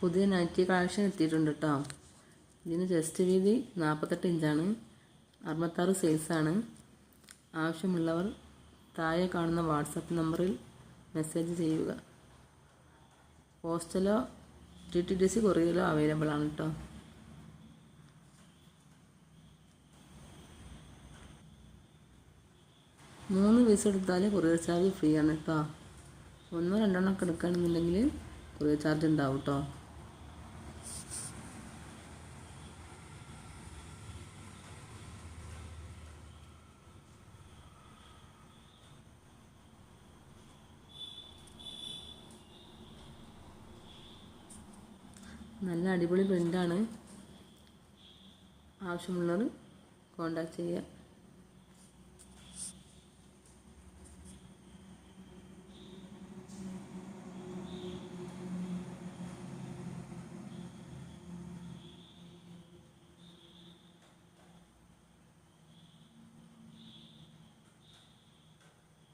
പുതിയ nightie collection എത്തിയിട്ടുണ്ട് കേട്ടോ. ഇതിന് ചെസ്റ്റ് വീതി 48 ഇഞ്ചാണ്, 66 സൈസാണ്. ആവശ്യമുള്ളവർ താഴെ കാണുന്ന വാട്സപ്പ് നമ്പറിൽ മെസ്സേജ് ചെയ്യുക. പോസ്റ്റലോ TTDC കൊറിയറിലോ അവൈലബിൾ ആണ് കേട്ടോ. മൂന്ന് പീസ് എടുത്താൽ കൊറിയർ ചാർജ് ഫ്രീ ആണ് കേട്ടോ. 1-2 ഒക്കെ എടുക്കുകയാണെന്നുണ്ടെങ്കിൽ കൊറിയർ ചാർജ് ഉണ്ടാവും കേട്ടോ. നല്ല അടിപൊളി പ്രിൻ്റാണ്. ആവശ്യമുള്ളവർ കോൺടാക്റ്റ് ചെയ്യുക.